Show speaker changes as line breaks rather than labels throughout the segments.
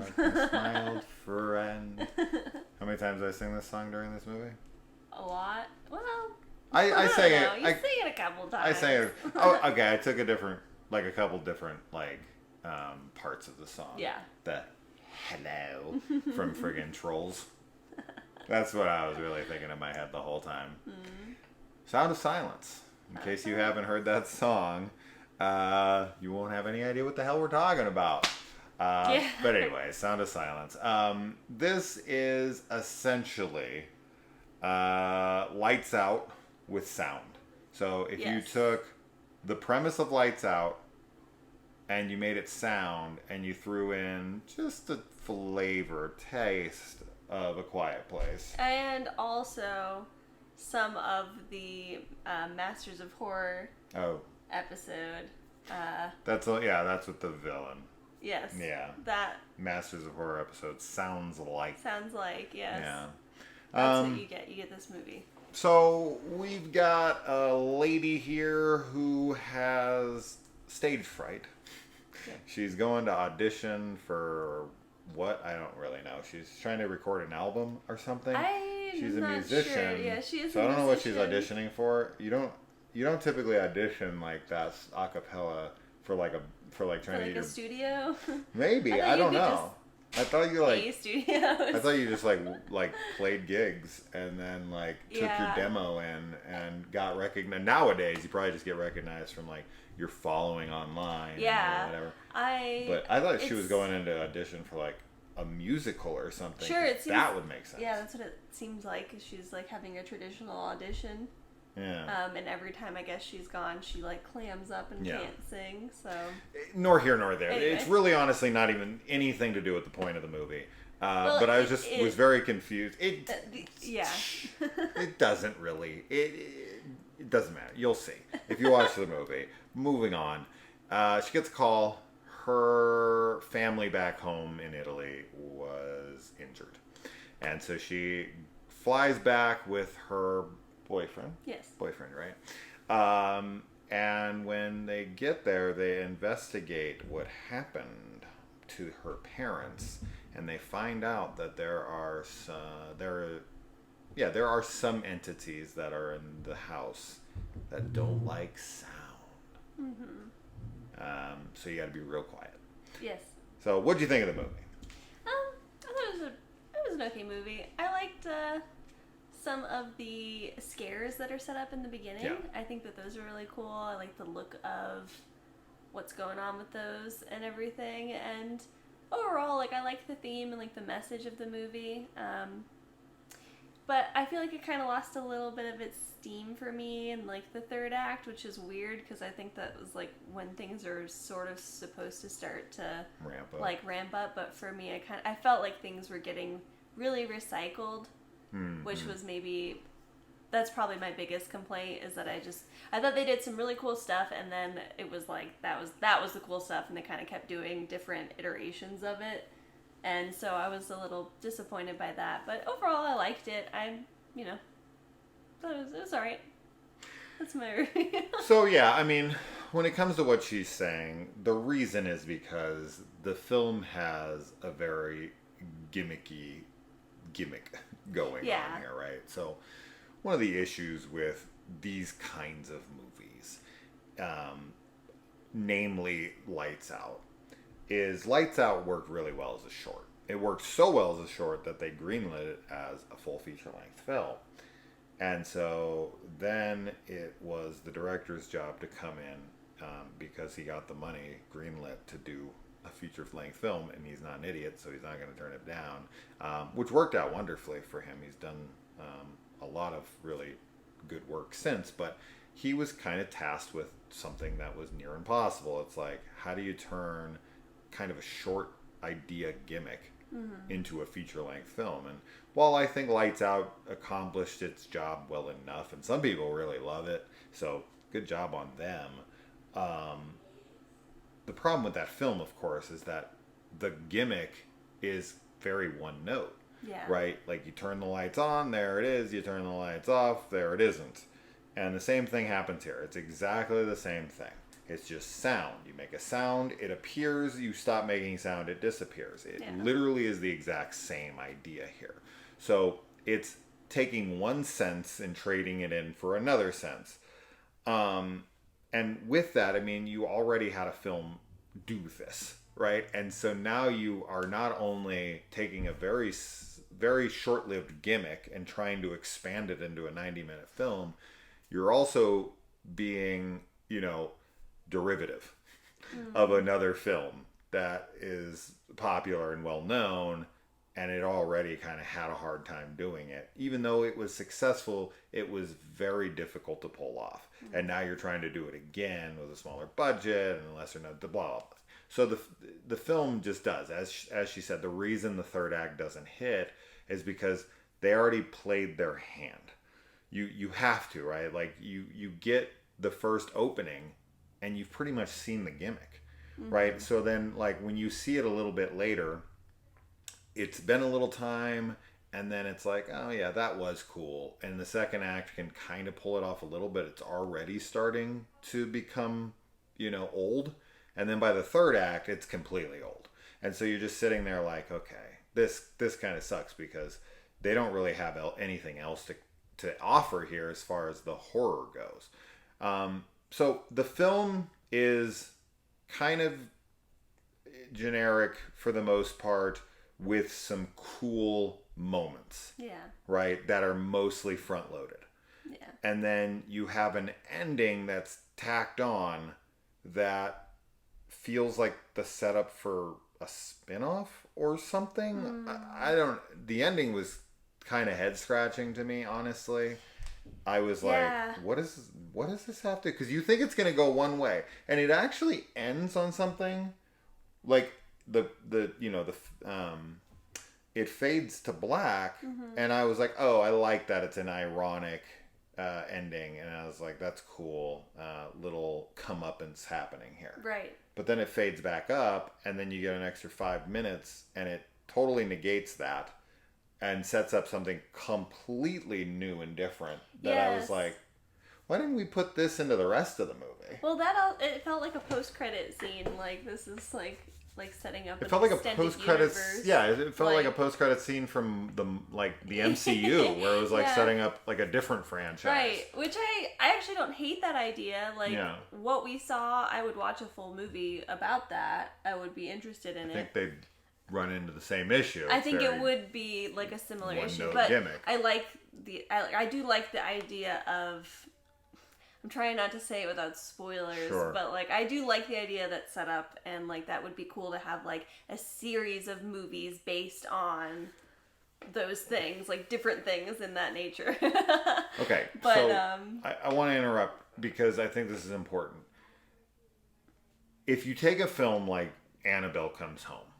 darkness, my old friend. How many times did I sing this song during this movie?
A lot. Well,
I sang it.
You sang it a couple times.
I sang it. Oh, okay. I took a couple different parts of the song.
Yeah.
The hello from friggin' Trolls. That's what I was really thinking in my head the whole time. Mm-hmm. Sound of Silence. In case you haven't heard that song, you won't have any idea what the hell we're talking about. But anyway, Sound of Silence. This is essentially Lights Out with sound. So if you took the premise of Lights Out and you made it sound and you threw in just a flavor, taste of A Quiet Place.
And also some of the Masters of Horror episode.
That's with the villain.
Yes.
Yeah.
That
Masters of Horror episode sounds like, yes.
Yeah. That's what you get. You get this movie.
So we've got a lady here who has stage fright. Yeah. She's going to audition for what? I don't really know. She's trying to record an album or something. She's a musician. Sure.
Yeah, she is.
So I don't know what she's auditioning for. You don't typically audition like that a cappella for trying to
a studio.
Maybe I don't know. I thought you
studios.
I thought you just played gigs and then took your demo in and got recognized. Nowadays, you probably just get recognized from your following online.
Yeah.
Or whatever. But I thought she was going into audition for a musical or something.
Sure,
that would make sense.
Yeah, that's what it seems like. She's having a traditional audition.
Yeah.
And every time I guess she's gone, she clams up and can't sing. So.
Nor here nor there.
Anyway.
It's really honestly not even anything to do with the point of the movie. But I was very confused. It doesn't really. It doesn't matter. You'll see if you watch the movie. Moving on. She gets a call. Her family back home in Italy was injured, and so she flies back with her boyfriend.
Yes.
Boyfriend, right? And when they get there, they investigate what happened to her parents, and they find out that there are some entities that are in the house that don't like sound. Mm-hmm. So you got to be real quiet.
Yes.
So what did you think of the movie?
I thought it was an okay movie. I liked some of the scares that are set up in the beginning.
Yeah.
I think that those are really cool. I like the look of what's going on with those and everything. And overall, I like the theme and the message of the movie. But I feel like it kind of lost a little bit of its steam for me in the third act, which is weird because I think that was when things are sort of supposed to start to ramp up. But for me, I felt like things were getting really recycled. Mm-hmm. Which was that's probably my biggest complaint is that I thought they did some really cool stuff and then it was that was the cool stuff and they kind of kept doing different iterations of it, and so I was a little disappointed by that, but overall I liked it. Thought it was alright. That's my review.
So yeah, I mean, when it comes to what she's saying, the reason is because the film has a very gimmick going on here, right? So one of the issues with these kinds of movies, namely Lights Out, is Lights Out worked really well as a short. It worked so well as a short that they greenlit it as a full feature-length film. And so then it was the director's job to come in, because he got the money greenlit to do a feature-length film, and he's not an idiot, so he's not going to turn it down, which worked out wonderfully for him. He's done a lot of really good work since, but he was kind of tasked with something that was near impossible. It's how do you turn kind of a short idea gimmick into a feature-length film? And while I think Lights Out accomplished its job well enough, and some people really love it, so good job on them, the problem with that film, of course, is that the gimmick is very one note.
Yeah.
Right? You turn the lights on, there it is. You turn the lights off, there it isn't. And the same thing happens here. It's exactly the same thing. It's just sound. You make a sound, it appears, you stop making sound, it disappears. It
Yeah.
literally is the exact same idea here. So it's taking one sense and trading it in for another sense. And with that, I mean, you already had a film do this, right? And so now you are not only taking a very, very short-lived gimmick and trying to expand it into a 90-minute film, you're also being, derivative of another film that is popular and well known, and it already kind of had a hard time doing it. Even though it was successful, it was very difficult to pull off. And now you're trying to do it again with a smaller budget and lesser known, blah, blah, blah. So the film just does. As she said, the reason the third act doesn't hit is because they already played their hand. You have to, right? Like you get the first opening and you've pretty much seen the gimmick, right? So then like when you see it a little bit later, it's been a little time, and then it's like, oh yeah, that was cool. And the second act can kind of pull it off a little bit. It's already starting to become, old. And then by the third act, it's completely old. And so you're just sitting there like, okay, this kind of sucks because they don't really have anything else to offer here as far as the horror goes. So the film is kind of generic for the most part, with some cool moments.
Yeah.
Right? That are mostly front loaded.
Yeah.
And then you have an ending that's tacked on that feels like the setup for a spin-off or something. I don't... The ending was kind of head-scratching to me, honestly. I was like, what does this have to... Because you think it's going to go one way. And it actually ends on something like... it fades to black, and I was like, oh, I like that it's an ironic ending, and I was like, that's cool, little comeuppance happening here.
Right.
But then it fades back up, and then you get an extra 5 minutes, and it totally negates that and sets up something completely new and different that I was like, why didn't we put this into the rest of the movie?
Well, it felt like a post-credit scene. Like, this is like setting up.
It felt like a post-credits. Yeah, it felt like a post-credit scene from the MCU, where it was like setting up like a different franchise.
Right, which I actually don't hate that idea. Like what we saw, I would watch a full movie about that. I would be interested in it.
I think they'd run into the same issue.
I think it would be like a similar issue, but gimmick. I do like the idea of. I'm trying not to say it without spoilers, but like I do like the idea that's set up, and like that would be cool to have like a series of movies based on those things, like different things in that nature.
Okay, but so I want to interrupt because I think this is important. If you take a film like Annabelle Comes Home,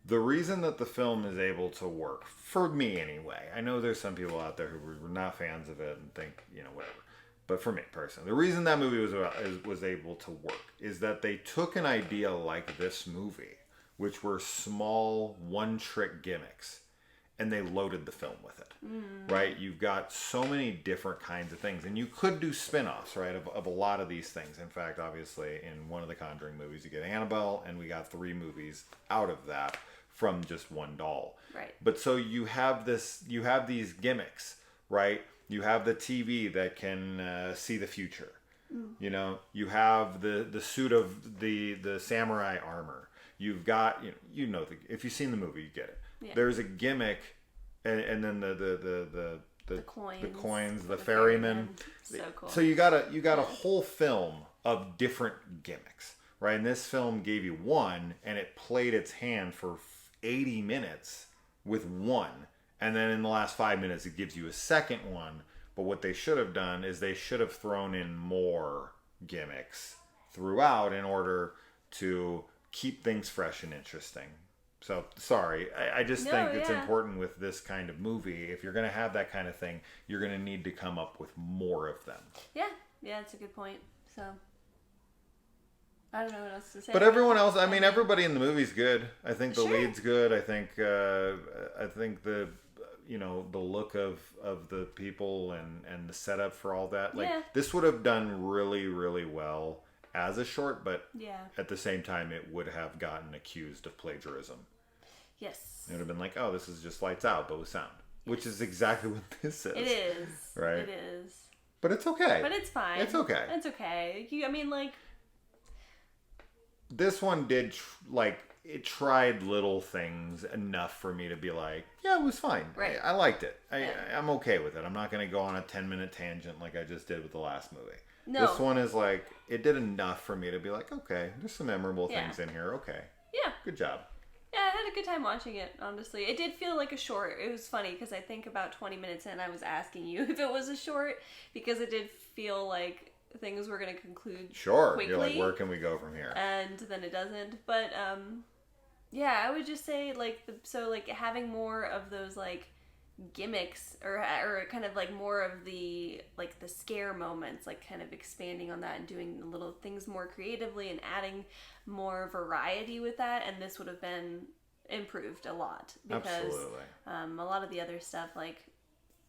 the reason that the film is able to work, for me anyway, I know there's some people out there who were not fans of it and think, whatever. But for me personally, the reason that movie was able to work is that they took an idea like this movie, which were small one-trick gimmicks, and they loaded the film with it. Right? You've got so many different kinds of things, and you could do spin-offs, right, of a lot of these things. In fact, obviously, in one of the Conjuring movies, you get Annabelle, and we got 3 movies out of that from just one doll.
Right.
But so you have these gimmicks, right? You have the TV that can see the future. You have the suit of the samurai armor. You've got if you've seen the movie, you get it. Yeah. There's a gimmick, and then the coins, the ferryman.
So cool.
So you got a whole film of different gimmicks, right? And this film gave you one, and it played its hand for 80 minutes with one. And then in the last 5 minutes, it gives you a second one. But what they should have done is they should have thrown in more gimmicks throughout in order to keep things fresh and interesting. So, sorry. I just think it's important with this kind of movie. If you're going to have that kind of thing, you're going to need to come up with more of them.
Yeah. Yeah, that's a good point. So, I don't know what else to say.
But everyone else, I mean, everybody in the movie's good. I think the lead's good. I think the the look of the people and the setup for all that. Like this would have done really, really well as a short, but
Yeah.
at the same time, it would have gotten accused of plagiarism.
Yes.
It would have been like, oh, this is just Lights Out, but with sound. Which is exactly what this is.
It is.
Right?
It is.
But it's okay.
But it's fine.
It's okay.
It's okay. I mean, like...
This one did, it tried little things enough for me to be like, yeah, it was fine.
Right.
I liked it. I'm okay with it. I'm not going to go on a 10-minute tangent like I just did with the last movie.
No.
This one is like, it did enough for me to be like, okay, there's some memorable things in here. Okay.
Yeah.
Good job.
Yeah, I had a good time watching it, honestly. It did feel like a short. It was funny because I think about 20 minutes in, I was asking you if it was a short because it did feel like things were going to conclude quickly.
You're like, where can we go from here?
And then it doesn't. But, yeah, I would just say, having more of those, gimmicks or kind of more of the the scare moments, kind of expanding on that and doing the little things more creatively and adding more variety with that, and this would have been improved a lot because
Absolutely.
A lot of the other stuff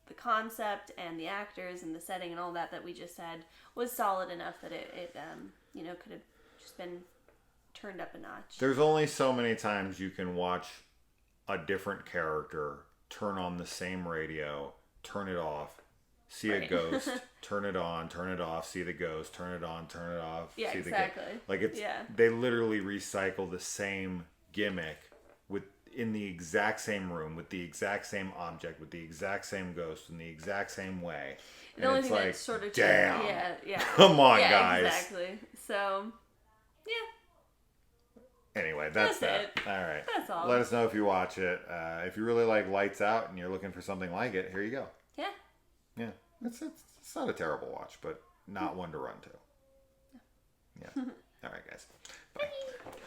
the concept and the actors and the setting and all that we just said was solid enough that it could have just been turned up a notch.
There's only so many times you can watch a different character turn on the same radio, turn it off, see a ghost, turn it on, turn it off, see the ghost, turn it on, turn it off,
yeah,
see
exactly.
the ghost. They literally recycle the same gimmick in the exact same room with the exact same object with the exact same ghost in the exact same way.
The only thing that sort of
damn.
Yeah.
Come on, guys.
Exactly. So, yeah.
Anyway, that's that.
It.
All right.
That's all.
Let us know if you watch it. If you really like Lights Out and you're looking for something like it, here you go.
Yeah.
Yeah. It's not a terrible watch, but not one to run to. Yeah. All right, guys. Bye.